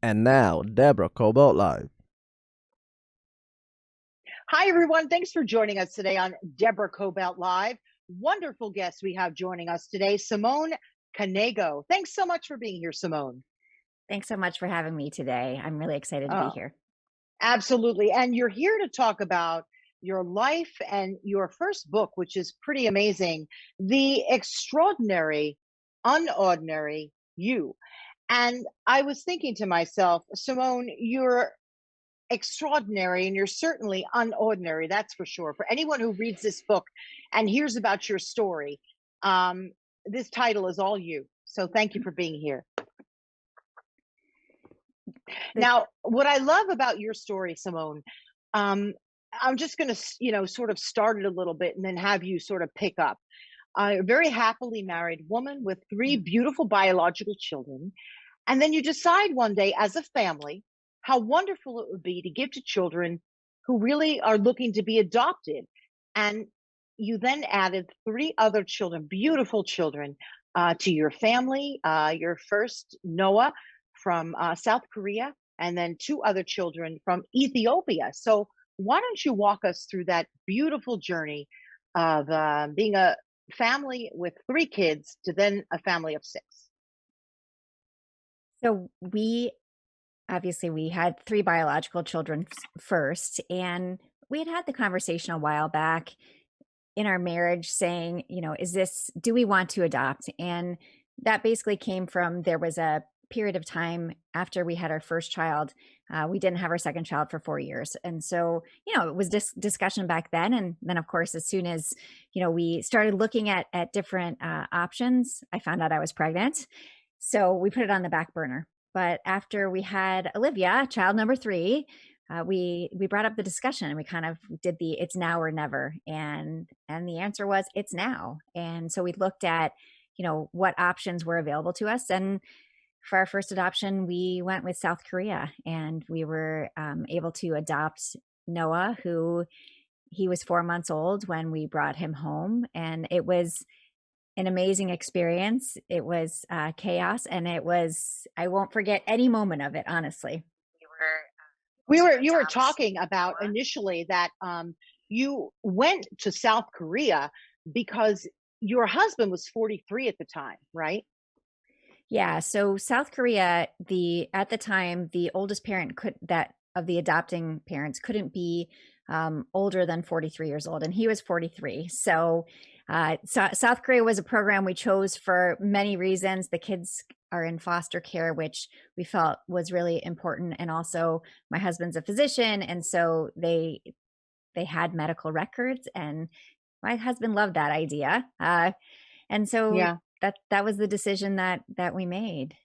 And now, Deborah Kobylt Live. Hi, everyone. Thanks for joining us today on Deborah Kobylt Live. Wonderful guest we have joining us today, Simone Knego. Thanks so much for being here, Simone. Thanks so much for having me today. I'm really excited to be Oh, here. absolutely. And you're here to talk about your life and your first book, which is pretty amazing, The Extraordinary Unordinary You. And I was thinking to myself, Simone, you're extraordinary and you're certainly unordinary, that's for sure. For anyone who reads this book and hears about your story, um, this title is all you. So thank you for being here. The, Now, what I love about your story, Simone, um, I'm just going to, sort of start it a little bit and then have you sort of pick up. A very happily married woman with three beautiful biological children. And then you decide one day as a family how wonderful it would be to give to children who really are looking to be adopted. And you then added three other children, beautiful children, to your family. Your first, Noah, from South Korea, and then two other children from Ethiopia. So, why don't you walk us through that beautiful journey of being a family with three kids to then a family of six? so we had three biological children first, and we had the conversation a while back in our marriage saying, do we want to adopt? And that basically came from, there was a period of time after we had our first child. We didn't have our second child for 4 years. And so, it was discussion back then. And then of course, as soon as, we started looking at different options, I found out I was pregnant. So we put it on the back burner. But after we had Olivia, child number three, we brought up the discussion and we kind of did the it's now or never, and the answer was it's now. And so we looked at what options were available to us, and for our first adoption we went with South Korea, and we were able to adopt Noah, who he was 4 months old when we brought him home, and it was an amazing experience. It was chaos, and I won't forget any moment of it, honestly. We were to You were adopt talking about Noah. initially that you went to South Korea because your husband was 43 at the time, right? Yeah, so South Korea, the at the time, the oldest parent could that of the adopting parents couldn't be older than 43 years old, and he was 43. So South Korea was a program we chose for many reasons. The kids are in foster care, which we felt was really important, and also my husband's a physician, and so they had medical records, and my husband loved that idea. And so Yeah. that was the decision that we made.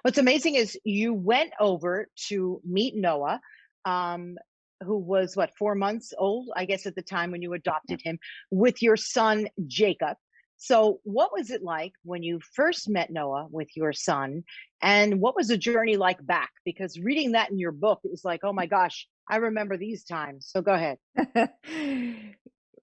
What's amazing is you went over to meet Noah, um, who was what, 4 months old, I guess, at the time when you Yeah. adopted him, with your son Jacob. So, what was it like when you first met Noah with your son? And what was the journey like back? Because reading that in your book, it was like, oh my gosh, I remember these times. So, go ahead.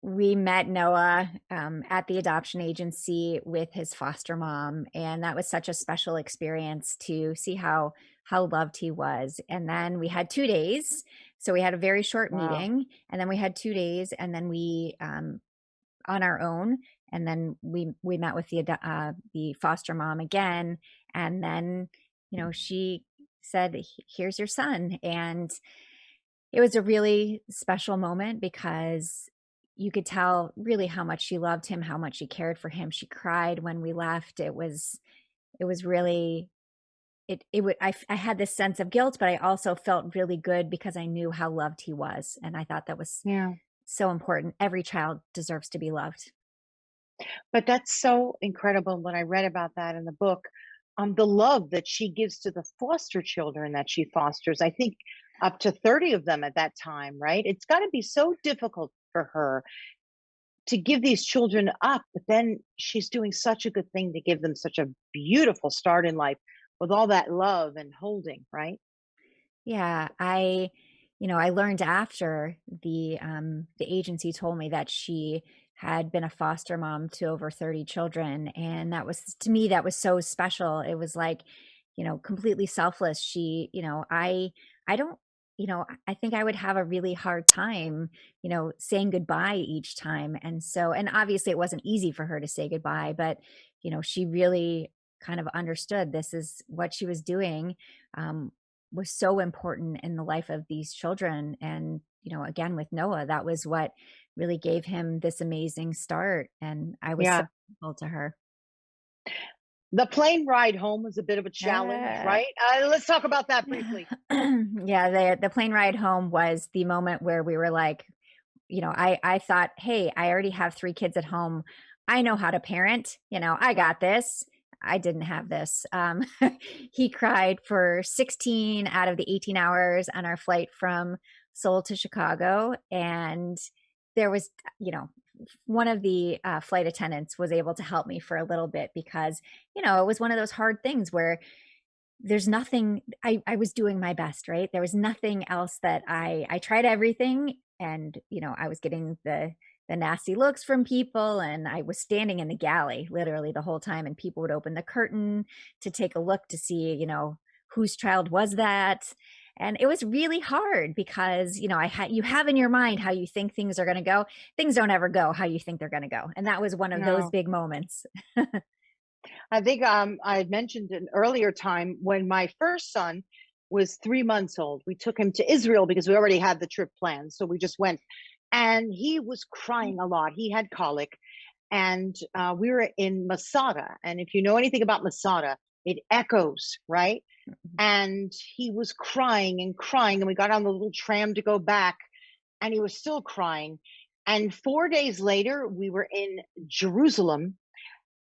We met Noah at the adoption agency with his foster mom, and that was such a special experience to see how loved he was. And then we had 2 days, so we had a very short Wow. meeting, and then we had 2 days, and then we on our own, and then we met with the foster mom again, and then she said, "Here's your son," and it was a really special moment because you could tell really how much she loved him, how much she cared for him. She cried when we left. It was really it would I had this sense of guilt, but I also felt really good because I knew how loved he was, and I thought that was Yeah. so important. Every child deserves to be loved. But that's so incredible when I read about that in the book. The love that she gives to the foster children that she fosters, I think up to 30 of them at that time, right? It's got to be so difficult for her to give these children up, but then she's doing such a good thing to give them such a beautiful start in life with all that love and holding, right? Yeah, I learned after the agency told me that she had been a foster mom to over 30 children, and that was, to me, that was so special. It was like completely selfless. She, I don't, I think I would have a really hard time, saying goodbye each time. And so, and obviously it wasn't easy for her to say goodbye, but, she really kind of understood this is what she was doing, um, was so important in the life of these children. And, again, with Noah, that was what really gave him this amazing start. And I was so Yeah. grateful to her. The plane ride home was a bit of a challenge, Yeah. right? Let's talk about that briefly. Yeah, the plane ride home was the moment where we were like, I thought, hey, I already have 3 kids at home. I know how to parent. I got this. I didn't have this. He cried for 16 out of the 18 hours on our flight from Seoul to Chicago. And there was, one of the flight attendants was able to help me for a little bit because, it was one of those hard things where there's nothing. I was doing my best, right? There was nothing else that I tried everything, and I was getting the nasty looks from people, and I was standing in the galley literally the whole time, and people would open the curtain to take a look to see, whose child was that. And it was really hard because, you have in your mind how you think things are going to go. Things don't ever go how you think they're going to go. And that was one of those No. big moments. I think I had mentioned an earlier time when my first son was 3 months old. We took him to Israel because we already had the trip planned. So we just went, and he was crying a lot. He had colic, and we were in Masada. And if you know anything about Masada, it echoes, right? And he was crying and crying. And we got on the little tram to go back, and he was still crying. And 4 days later, we were in Jerusalem,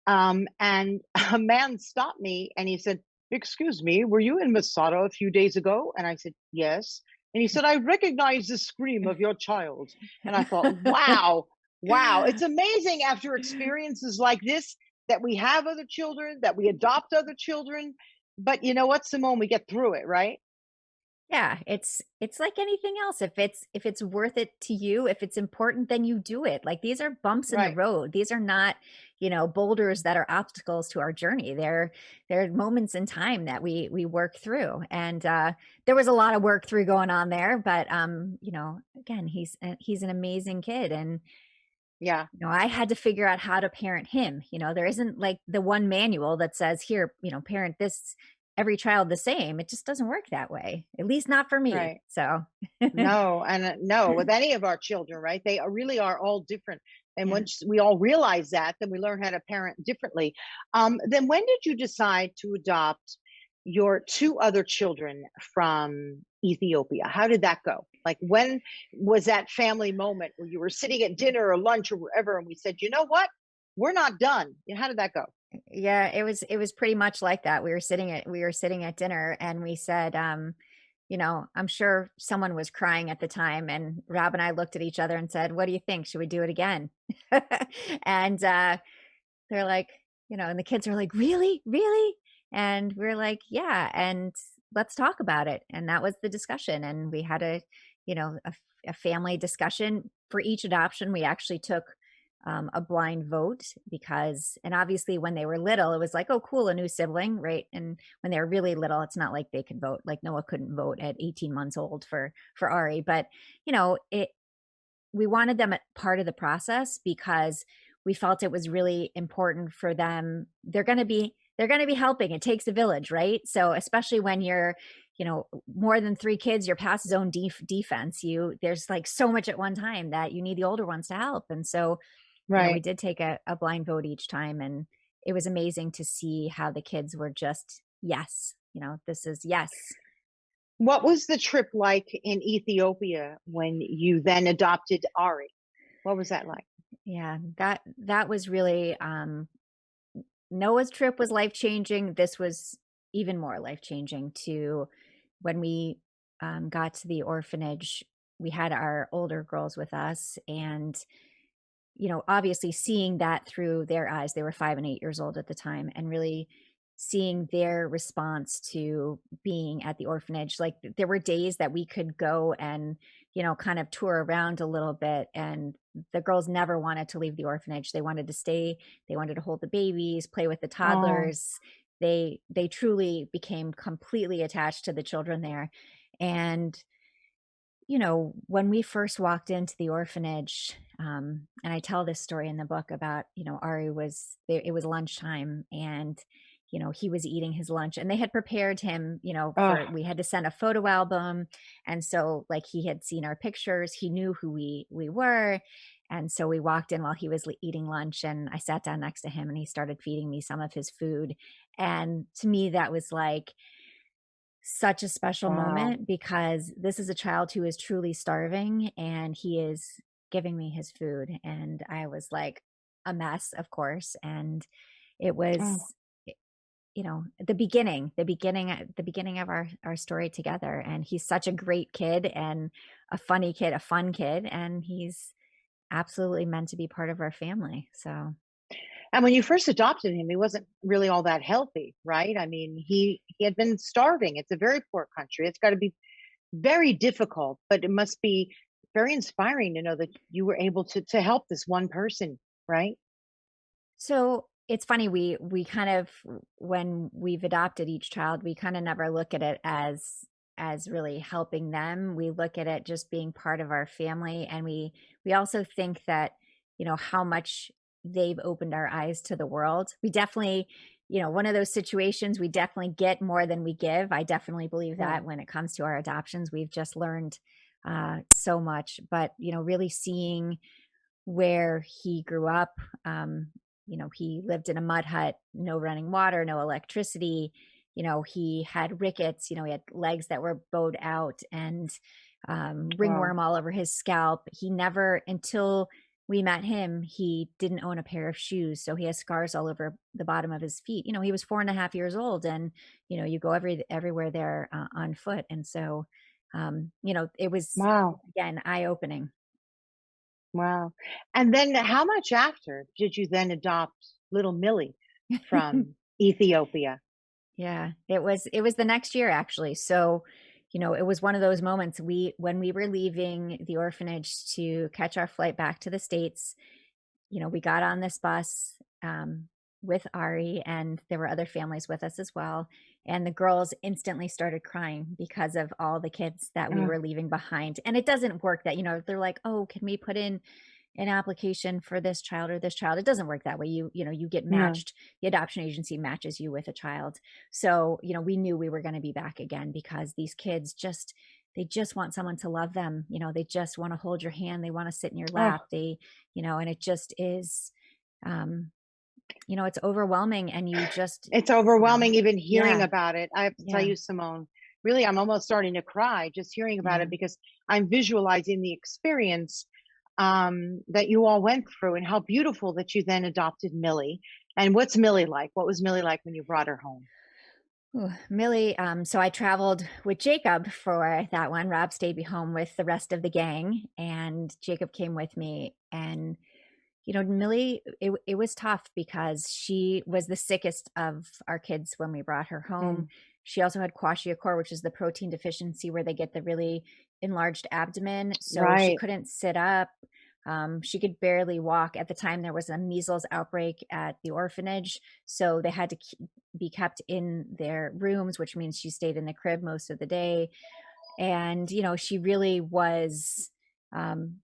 and a man stopped me and he said, "Excuse me, were you in Masada a few days ago?" And I said, "Yes." And he said, "I recognize the scream of your child." And I thought, wow, wow. It's amazing after experiences like this that we have other children, that we adopt other children. But you know what, Simone, we get through it, right? Yeah, it's like anything else. If it's worth it to you, if it's important, then you do it. Like these are bumps in the Right. road. These are not, boulders that are obstacles to our journey. They're moments in time that we work through. And there was a lot of work through going on there, but again, he's an amazing kid. And Yeah. I had to figure out how to parent him. There isn't like the one manual that says here, parent this every child the same. It just doesn't work that way, at least not for me. Right. So, No, and no, with any of our children, right? Really are all different. And yeah. once we all realize that, then we learn how to parent differently. Then when did you decide to adopt your 2 other children from Ethiopia? How did that go? Like, when was that family moment where you were sitting at dinner or lunch or wherever, and we said, you know what? We're not done. How did that go? Yeah, it was pretty much like that. We were sitting at dinner and we said, I'm sure someone was crying at the time, and Rob and I looked at each other and said, "What do you think? Should we do it again?" And they're like, and the kids are like, "Really? Really?" And we're like, "Yeah, and let's talk about it." And that was the discussion. And we had a family discussion for each adoption. We actually took a blind vote because, and obviously when they were little, it was like, oh, cool, a new sibling, right? And when they were really little, it's not like they could vote. Like Noah couldn't vote at 18 months old for Ari, but it we wanted them at part of the process because we felt it was really important for them. They're going to be helping. It takes a village, right? So especially when you're, more than 3 kids, you're past zone defense. There's like so much at one time that you need the older ones to help. And so, we Right. did take a blind vote each time, and it was amazing to see how the kids were just, yes, this is yes. What was the trip like in Ethiopia when you then adopted Ari? What was that like? Yeah, that was really Noah's trip was life changing. This was even more life changing to when we got to the orphanage. We had our older girls with us, and obviously seeing that through their eyes, they were 5 and 8 years old at the time, and really seeing their response to being at the orphanage. Like there were days that we could go and, kind of tour around a little bit, and the girls never wanted to leave the orphanage. They wanted to stay, they wanted to hold the babies, play with the Oh, toddlers. they truly became completely attached to the children there. And when we first walked into the orphanage, and I tell this story in the book about, Ari was there, it was lunchtime, and, he was eating his lunch, and they had prepared him, Oh, we had to send a photo album. And so, like, he had seen our pictures, he knew who we were. And so we walked in while he was eating lunch, and I sat down next to him, and he started feeding me some of his food. And to me, that was like such a special wow. moment, because this is a child who is truly starving, and he is giving me his food. And I was like a mess, of course. And it Oh. was, the beginning of our story together. And he's such a great kid, and a funny kid, a fun kid, and he's absolutely meant to be part of our family. So And when you first adopted him, he wasn't really all that healthy, right? I mean, he had been starving. It's a very poor country. It's got to be very difficult, but it must be very inspiring to know that you were able to help this one person, right? So it's funny, we kind of, when we've adopted each child, we kind of never look at it as really helping them. We look at it just being part of our family. And we also think that, how much they've opened our eyes to the world. We definitely, one of those situations, we definitely get more than we give. I definitely believe that Right. when it comes to our adoptions, we've just learned so much. But, really seeing where he grew up. He lived in a mud hut, no running water, no electricity. He had rickets, he had legs that were bowed out, and Wow. ringworm all over his scalp. He never, until we met him, he didn't own a pair of shoes. So he has scars all over the bottom of his feet. He was 4.5 years old, and, you go everywhere there on foot. And so, it was, Wow. again, eye opening. Wow. And then how much after did you then adopt little Millie from Ethiopia? Yeah, it was the next year, actually. So, it was one of those moments, when we were leaving the orphanage to catch our flight back to the States, we got on this bus with Ari, and there were other families with us as well. And the girls instantly started crying because of all the kids that we Oh, were leaving behind. And it doesn't work that, they're like, "Oh, can we put in an application for this child or this child?" It doesn't work that way. You get no. matched. The adoption agency matches you with a child. So, we knew we were going to be back again, because these kids they just want someone to love them. They just want to hold your hand. They want to sit in your Oh, lap. And it just is, um, it's overwhelming, and you just, it's you know, overwhelming even hearing yeah, about it. I have to tell yeah, you, Simone, really, I'm almost starting to cry just hearing about yeah. it because I'm visualizing the experience that you all went through and how beautiful that you then adopted Millie. And what's Millie like? What was Millie like when you brought her home? Ooh, Millie, so I traveled with Jacob for that one. Rob stayed home with the rest of the gang, and Jacob came with me. And, Millie, it was tough, because she was the sickest of our kids when we brought her home. Mm, She also had kwashiorkor, which is the protein deficiency where they get the really enlarged abdomen. So she right. couldn't sit up. She could barely walk. At the time, there was a measles outbreak at the orphanage. So they had to be kept in their rooms, which means she stayed in the crib most of the day. And, she really was, um,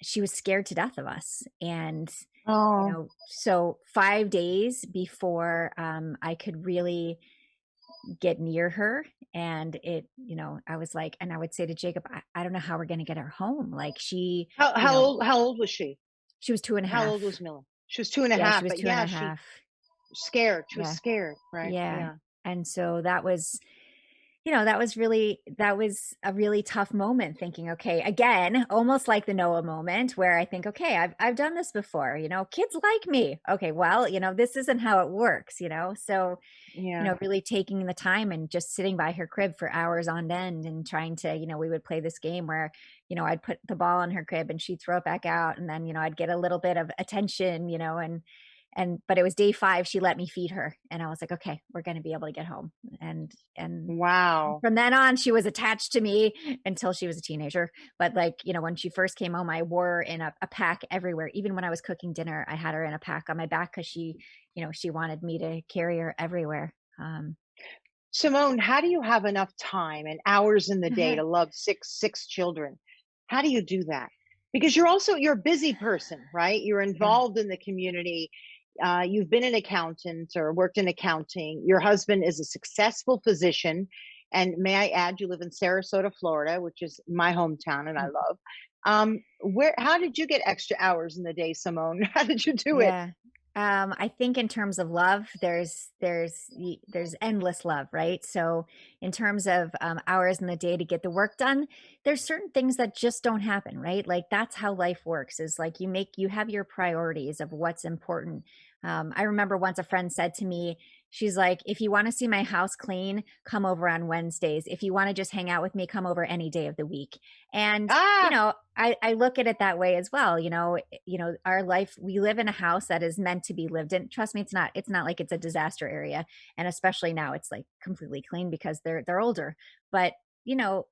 she was scared to death of us. And, Oh, so 5 days before I could really get near her, and I was like, and I would say to Jacob, I don't know how we're going to get her home. Like, how old was she? she was two and a How old half. was Millie? She was two and a Yeah, she half, was but two and yeah, a she half. scared. She was Yeah. scared, right? Yeah. Yeah. And so that was a really tough moment, thinking, okay, again, almost like the Noah moment, where I think, okay, I've done this before, kids like me. Okay, well, this isn't how it works, So, Yeah. really taking the time and just sitting by her crib for hours on end, and trying to, we would play this game where, I'd put the ball in her crib and she'd throw it back out, and then, I'd get a little bit of attention, but it was day 5, she let me feed her, and I was like, okay, we're going to be able to get home. And Wow. from then on, she was attached to me until she was a teenager. But, like, when she first came home, I wore her in a pack everywhere. Even when I was cooking dinner, I had her in a pack on my back, because she wanted me to carry her everywhere. Um, Simone, how do you have enough time and hours in the day to love six children? How do you do that? Because you're a busy person, right? You're yeah, involved in the community. You've been an accountant or worked in accounting. Your husband is a successful physician, and may I add, you live in Sarasota, Florida, which is my hometown, and I mm, love. Where? How did you get extra hours in the day, Simone? How did you do it? yeah. I think in terms of love, there's endless love, right? So in terms of hours in the day to get the work done, there's certain things that just don't happen, right? Like that's how life works. Is like you have your priorities of what's important. I remember once a friend said to me, she's like, if you want to see my house clean, come over on Wednesdays. If you want to just hang out with me, come over any day of the week. And Ah, I look at it that way as well. Our life, we live in a house that is meant to be lived in. Trust me, it's not like it's a disaster area. And especially now it's like completely clean because they're older. But, you know,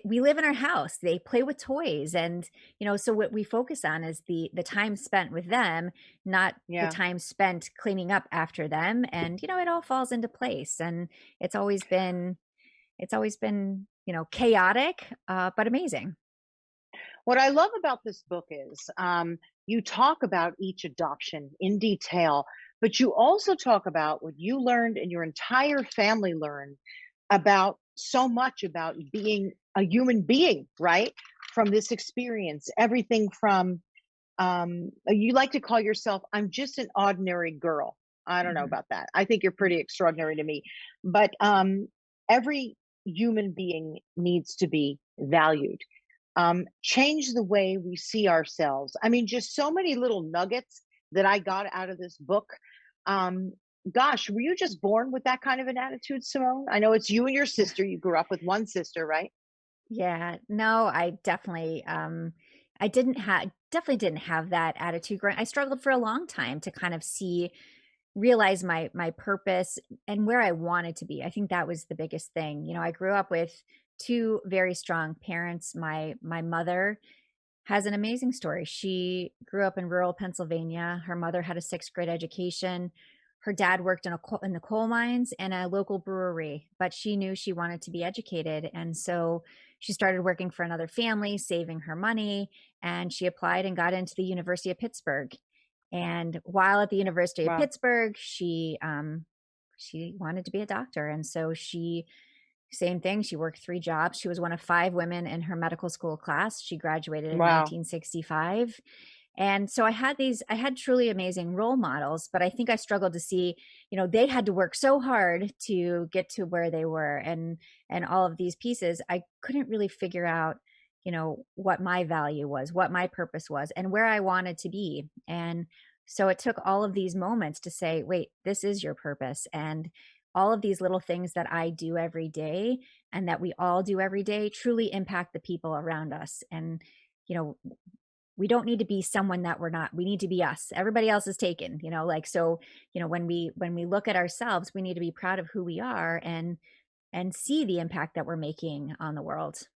we live in our house, they play with toys. And, so what we focus on is the time spent with them, not the yeah. time spent cleaning up after them. And, it all falls into place. And it's always been, chaotic, but amazing. What I love about this book is you talk about each adoption in detail, but you also talk about what you learned and your entire family learned about so much about being a human being, right? From this experience, everything from you like to call yourself, I'm just an ordinary girl. I don't know Mhm. about that. I think you're pretty extraordinary to me. But every human being needs to be valued. Change the way we see ourselves. I mean, just so many little nuggets that I got out of this book. Um, Gosh, were you just born with that kind of an attitude, Simone? I know it's you and your sister. You grew up with one sister, right? Yeah, no, I definitely didn't have that attitude growing. I struggled for a long time to kind of realize my purpose and where I wanted to be. I think that was the biggest thing. I grew up with two very strong parents. My mother has an amazing story. She grew up in rural Pennsylvania. Her mother had a sixth grade education. Her dad worked in the coal mines and a local brewery, but she knew she wanted to be educated. And so she started working for another family, saving her money, and she applied and got into the University of Pittsburgh. And while at the University of Wow. Pittsburgh, she wanted to be a doctor. And so same thing. She worked three jobs. She was one of five women in her medical school class. She graduated in Wow. 1965. And so I had truly amazing role models, but I think I struggled to see, they had to work so hard to get to where they were, and all of these pieces. I couldn't really figure out, what my value was, what my purpose was, and where I wanted to be. And so it took all of these moments to say, wait, this is your purpose. And all of these little things that I do every day and that we all do every day truly impact the people around us. And, you know, we don't need to be someone that we're not. We need to be us. Everybody else is taken, so, when we look at ourselves, we need to be proud of who we are and see the impact that we're making on the world.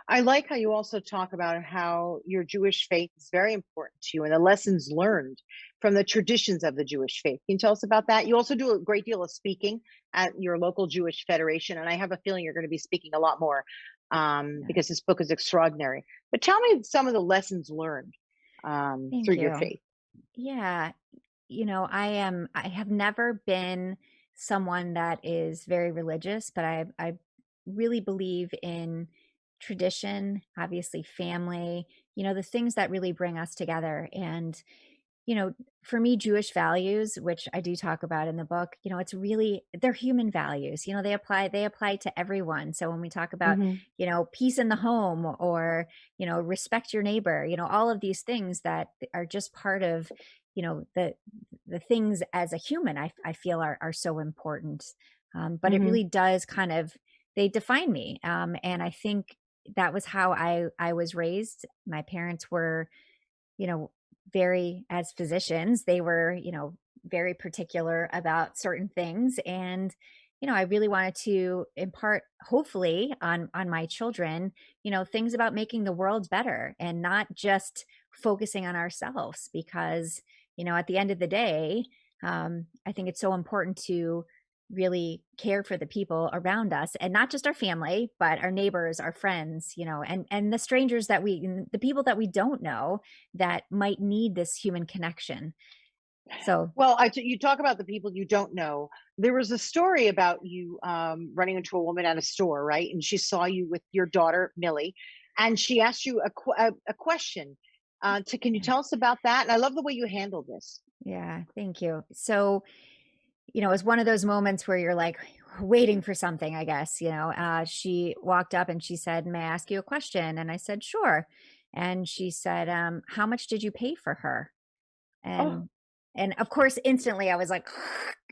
I like how you also talk about how your Jewish faith is very important to you and the lessons learned from the traditions of the Jewish faith. Can you tell us about that? You also do a great deal of speaking at your local Jewish federation, and I have a feeling you're going to be speaking a lot more Yeah. because this book is extraordinary. But tell me some of the lessons learned Thank through your you. faith. Yeah. I have never been someone that is very religious, but I really believe in tradition, obviously family, the things that really bring us together. And, you know, for me, Jewish values, which I do talk about in the book, they're human values. They apply to everyone. So when we talk about, Hmm. peace in the home, or, respect your neighbor, all of these things that are just part of, the things as a human, I feel are so important. But it Hmm. really does they define me. And I think that was how I was raised. My parents were, you know, as physicians, they were, very particular about certain things. And, I really wanted to impart, hopefully, on my children, things about making the world better and not just focusing on ourselves. Because, at the end of the day, I think it's so important to really care for the people around us, and not just our family, but our neighbors, our friends, and the strangers the people that we don't know that might need this human connection. So, Well, you talk about the people you don't know. There was a story about you running into a woman at a store, right? And she saw you with your daughter, Millie, and she asked you a question. Can you tell us about that? And I love the way you handled this. yeah, thank you. So, it was one of those moments where you're like waiting for something, I guess. She walked up and she said, "May I ask you a question?" And I said, "Sure." And she said, "How much did you pay for her?" Oh, And of course, instantly I was like,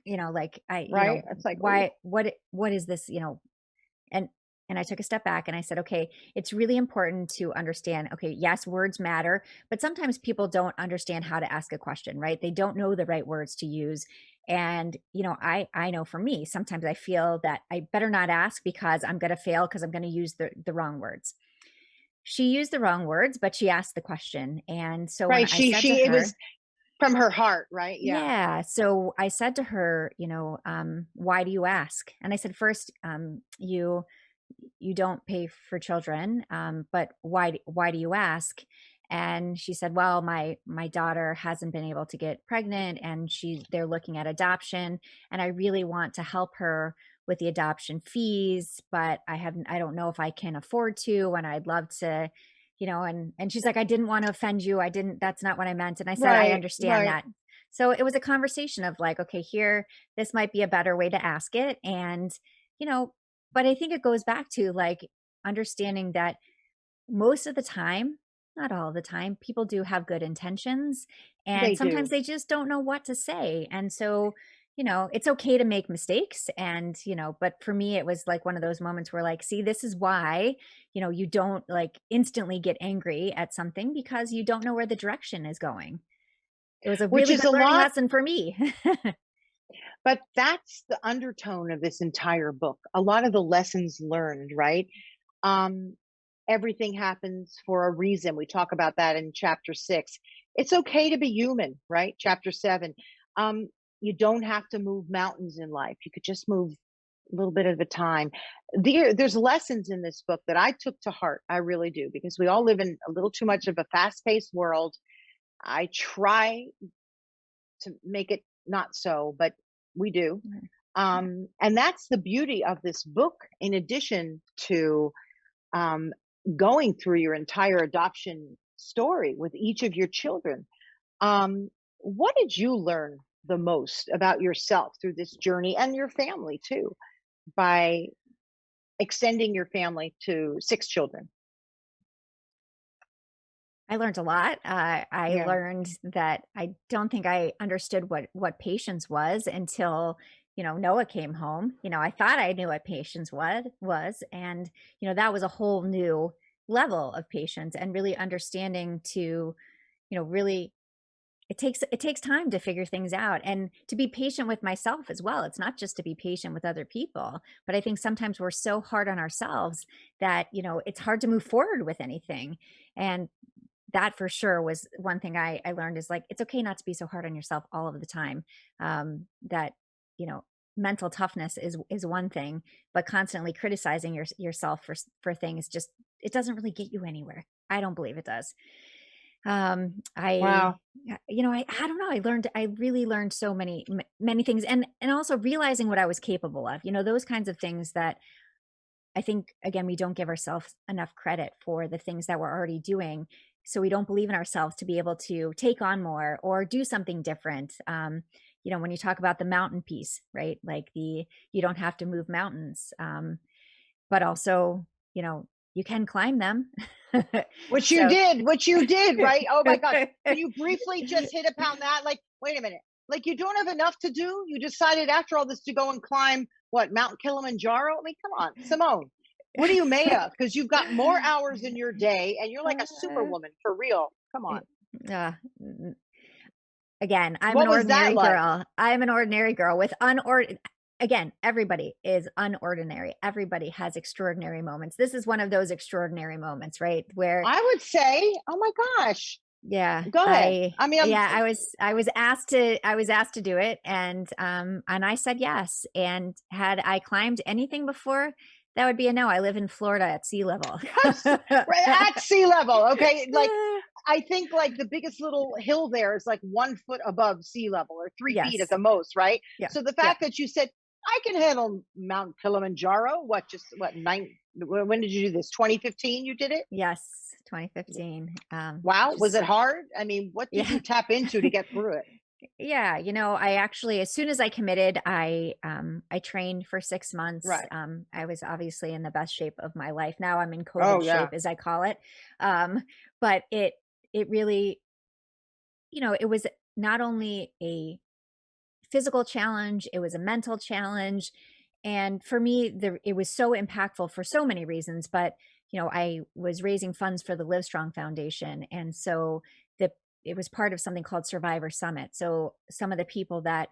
like right. It's like, oh, why, what is this, and, and I took a step back and I said, okay, it's really important to understand, okay, yes, words matter, but sometimes people don't understand how to ask a question, right? They don't know the right words to use. And, I know for me, sometimes I feel that I better not ask because I'm going to fail because I'm going to use the wrong words. She used the wrong words, but she asked the question. And so when right. I said to It was her, from her heart, right? Yeah. yeah. So I said to her, why do you ask? And I said, first, you don't pay for children, but why do you ask? And she said, well, my daughter hasn't been able to get pregnant, and they're looking at adoption, and I really want to help her with the adoption fees, but I don't know if I can afford to, and I'd love to, and she's like, I didn't want to offend you. That's not what I meant. And I said, I Right. understand Right. that. So it was a conversation of like, okay, here, this might be a better way to ask it. And, you know, but I think it goes back to like understanding that most of the time, not all the time, people do have good intentions, They and sometimes do. they just don't know what to say. And so, it's okay to make mistakes. And, but for me, it was like one of those moments where, like, see, this is why, you don't like instantly get angry at something because you don't know where the direction is going. It was a Which really is good a learning lot. lesson for me. But that's the undertone of this entire book. A lot of the lessons learned, right? Um, Everything happens for a reason. We talk about that in chapter 6. It's okay to be human, right? Chapter 7. Um, you don't have to move mountains in life. You could just move a little bit at a time. There's lessons in this book that I took to heart. I really do, because we all live in a little too much of a fast-paced world. I try to make it not so, but we do. And that's the beauty of this book, in addition to um, going through your entire adoption story with each of your children. What did you learn the most about yourself through this journey, and your family too, by extending your family to 6 children? I learned a lot. I Yeah. learned that I don't think I understood what patience was until, Noah came home. I thought I knew what patience was, and that was a whole new level of patience, and really understanding to, really, it takes time to figure things out, and to be patient with myself as well. It's not just to be patient with other people, but I think sometimes we're so hard on ourselves that, it's hard to move forward with anything. And that for sure was one thing I learned, is like, it's okay not to be so hard on yourself all of the time. That, you know, mental toughness is one thing, but constantly criticizing yourself for things, just, it doesn't really get you anywhere. I don't believe it does. I, Wow. I don't know. I really learned so many things, and also realizing what I was capable of, those kinds of things that I think, again, we don't give ourselves enough credit for the things that we're already doing. So we don't believe in ourselves to be able to take on more or do something different. When you talk about the mountain piece, right? Like you don't have to move mountains, but also, you can climb them. So, Which you did, right? Oh my God. Can you briefly just hit upon that? Like, wait a minute. Like, you don't have enough to do? You decided after all this to go and climb what, Mount Kilimanjaro? I mean, come on, Simone. What are you made of? Because you've got more hours in your day and you're like a superwoman for real. Come on. uh, again, I'm an What was that ordinary like? girl. I'm an ordinary girl with again, everybody is unordinary. Everybody has extraordinary moments. This is one of those extraordinary moments, right? Where I would say, oh my gosh. Yeah, Go ahead. I mean, I'm, I was asked to do it, and I said yes. And had I climbed anything before, that would be a no. I live in Florida at sea level. right at sea level. Okay. Like, I think like the biggest little hill there is like 1 foot above sea level or 3 feet at Yes. the most, right? Yeah. So the Yeah. fact that you said, I can handle Mount Kilimanjaro, when did you do this? 2015 you did it? Yes. 2015. Wow. Was Just it hard? I mean, what did yeah. you tap into to get through it? Yeah, I actually, as soon as I committed, I trained for 6 months. Right. I was obviously in the best shape of my life. Now I'm in Oh, COVID yeah. shape, as I call it. But it really, it was not only a physical challenge, it was a mental challenge. And for me, it was so impactful for so many reasons. But, I was raising funds for the Livestrong Foundation. And so the, it was part of something called Survivor Summit. So some of the people that,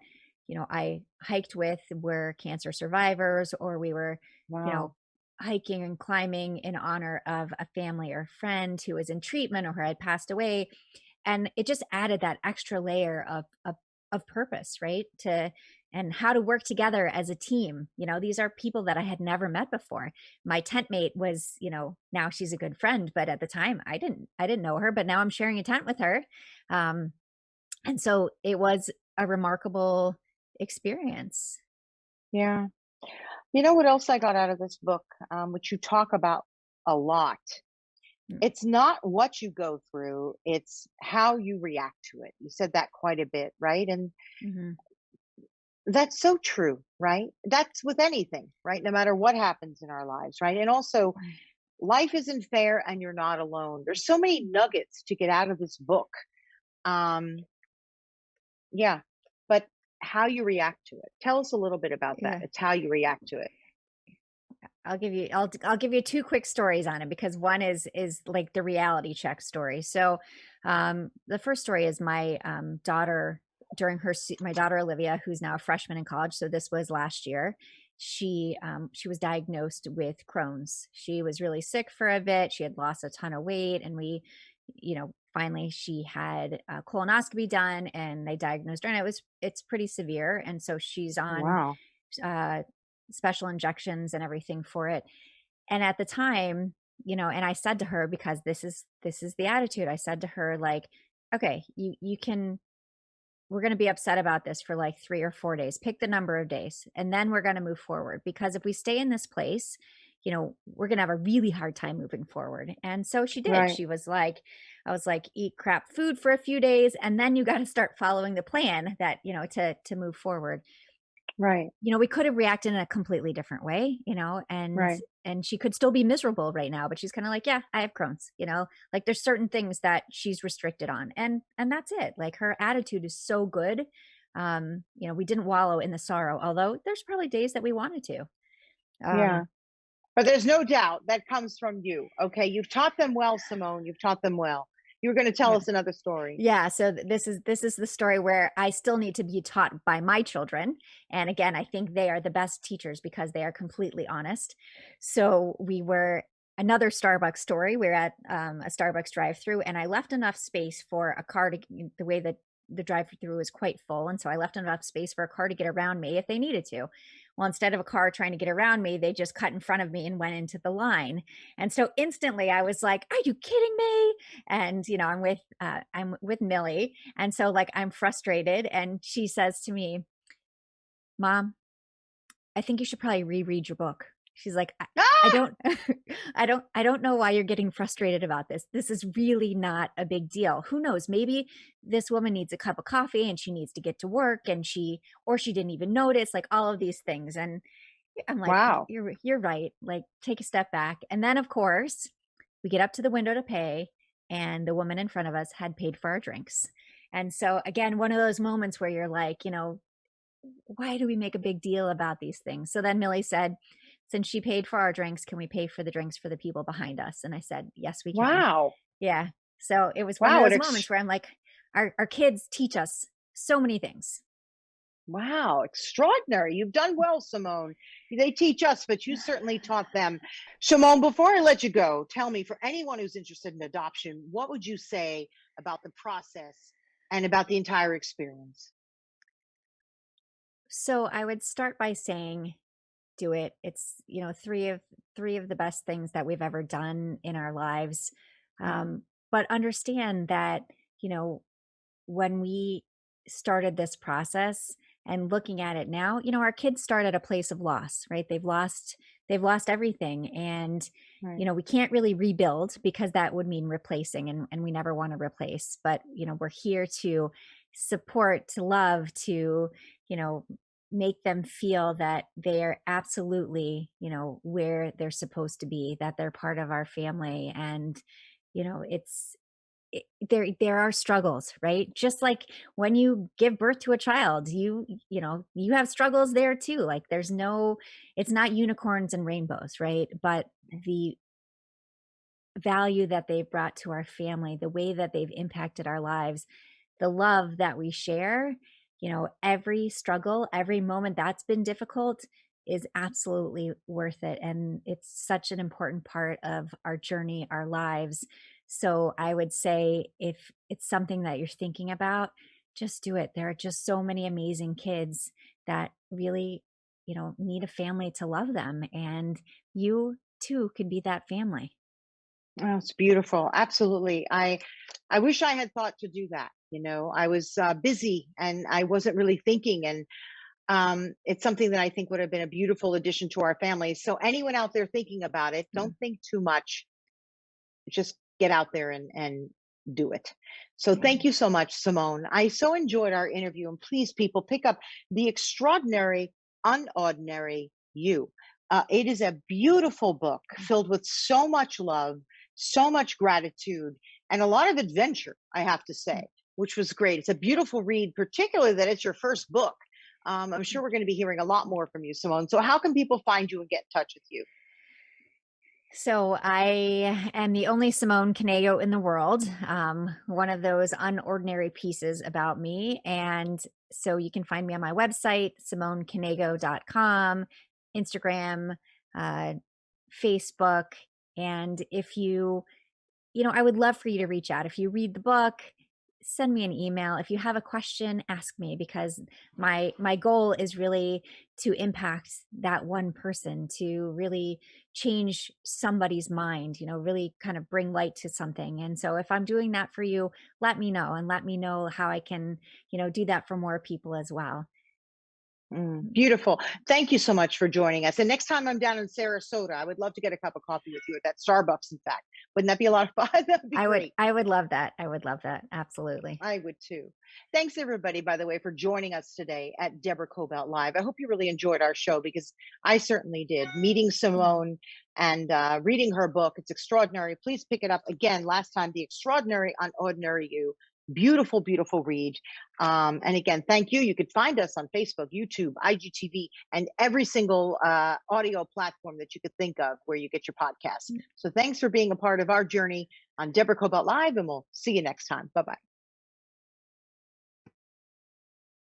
I hiked with were cancer survivors, or we were, Wow. hiking and climbing in honor of a family or friend who was in treatment or who had passed away. And it just added that extra layer of purpose, right? And how to work together as a team. These are people that I had never met before. My tent mate was, now she's a good friend, but at the time I didn't know her, but now I'm sharing a tent with her. And so it was a remarkable experience. Yeah. You know what else I got out of this book, which you talk about a lot? Mm. It's not what you go through, it's how you react to it. You said that quite a bit, right? And Mm-hmm. that's so true, right? That's with anything, right? No matter what happens in our lives, right? And also, life isn't fair and you're not alone. There's so many nuggets to get out of this book. Um, yeah, but how you react to it. Tell us a little bit about that. Yeah. It's how you react to it. I'll give you two quick stories on it, because one is like the reality check story. So the first story is my daughter during my daughter Olivia, who's now a freshman in college. So this was last year. She was diagnosed with Crohn's. She was really sick for a bit. She had lost a ton of weight, and finally she had a colonoscopy done, and they diagnosed her, and it's pretty severe. And so she's on Wow. uh, special injections and everything for it. And at the time, and I said to her, because this is the attitude, I said to her, like, okay, you can, we're going to be upset about this for like 3 or 4 days, pick the number of days, and then we're going to move forward. Because if we stay in this place, we're going to have a really hard time moving forward. And so she did. Right. She was like, I was like, eat crap food for a few days, and then you got to start following the plan that, to move forward. Right. We could have reacted in a completely different way, Right. and she could still be miserable right now, but she's kind of like, yeah, I have Crohn's, like there's certain things that she's restricted on, and that's it. Like, her attitude is so good. We didn't wallow in the sorrow, although there's probably days that we wanted to. Yeah. But there's no doubt that comes from you. Okay. You've taught them well, Simone. You've taught them well. You were going to tell Yeah. us another story. Yeah, so this is the story where I still need to be taught by my children. And again, I think they are the best teachers because they are completely honest. So we were another Starbucks story. We're at a Starbucks drive-through, and I left enough space for a car to, the way that the drive-through is quite full, and so I left enough space for a car to get around me if they needed to. Well, instead of a car trying to get around me, they just cut in front of me and went into the line. And so instantly I was like, are you kidding me? And I'm with Millie. And so, like, I'm frustrated, and she says to me, Mom, I think you should probably reread your book. She's like, I Ah! don't I don't know why you're getting frustrated about this. This is really not a big deal. Who knows? Maybe this woman needs a cup of coffee and she needs to get to work, and she didn't even notice, like, all of these things. And I'm like, Wow. you're right. Like, take a step back. And then, of course, we get up to the window to pay, and the woman in front of us had paid for our drinks. And so, again, one of those moments where you're like, why do we make a big deal about these things? So then Millie said, since she paid for our drinks, can we pay for the drinks for the people behind us? And I said, yes, we can. Wow. Yeah. So it was one of Wow. those moments where I'm like, our kids teach us so many things. Wow, extraordinary. You've done well, Simone. They teach us, but you certainly taught them. Simone, before I let you go, tell me, for anyone who's interested in adoption, what would you say about the process and about the entire experience? So I would start by saying, do it. It's, three of the best things that we've ever done in our lives. Mm, But understand that, you know, when we started this process and looking at it now, our kids start at a place of loss, right? They've lost everything. And, right. we can't really rebuild because that would mean replacing, and we never want to replace. But, we're here to support, to love, to, you know, make them feel that they're absolutely, where they're supposed to be, that they're part of our family. And, it's there are struggles, right? Just like when you give birth to a child, you have struggles there too. Like it's not unicorns and rainbows, right? But the value that they've brought to our family, the way that they've impacted our lives, the love that we share, every struggle, every moment that's been difficult is absolutely worth it. And it's such an important part of our journey, our lives. So I would say, if it's something that you're thinking about, just do it. There are just so many amazing kids that really, need a family to love them. And you too could be that family. Oh, it's beautiful. Absolutely. I wish I had thought to do that. I was busy and I wasn't really thinking. And it's something that I think would have been a beautiful addition to our family. So anyone out there thinking about it, Yeah. don't think too much. Just get out there and do it. So Yeah. thank you so much, Simone. I so enjoyed our interview. And please, people, pick up The Extraordinary Unordinary You. It is a beautiful book filled with so much love, so much gratitude, and a lot of adventure, I have to say, which was great. It's a beautiful read, particularly that it's your first book. I'm sure we're going to be hearing a lot more from you, Simone. So, how can people find you and get in touch with you? So I am the only Simone Knego in the world, one of those unordinary pieces about me. And so you can find me on my website, SimoneKnego.com, Instagram, uh, Facebook. And if I would love for you to reach out. If you read the book, send me an email. If you have a question, ask me, because my goal is really to impact that one person, to really change somebody's mind, really kind of bring light to something. And so if I'm doing that for you, let me know, and let me know how I can, do that for more people as well. Beautiful. Thank you so much for joining us. And next time I'm down in Sarasota, I would love to get a cup of coffee with you at that Starbucks, in fact. Wouldn't that be a lot of fun? That would be I would great. I would love that. I would love that. Absolutely. I would too. Thanks, everybody, by the way, for joining us today at Deborah Kobylt Live. I hope you really enjoyed our show because I certainly did. Meeting Simone and reading her book, it's extraordinary. Please pick it up again. Last time, The Extraordinary Unordinary You. Beautiful, beautiful read. And again, thank you. You could find us on Facebook, YouTube, IGTV, and every single audio platform that you could think of where you get your podcasts. So thanks for being a part of our journey on Deborah Kobylt Live, and we'll see you next time. Bye bye.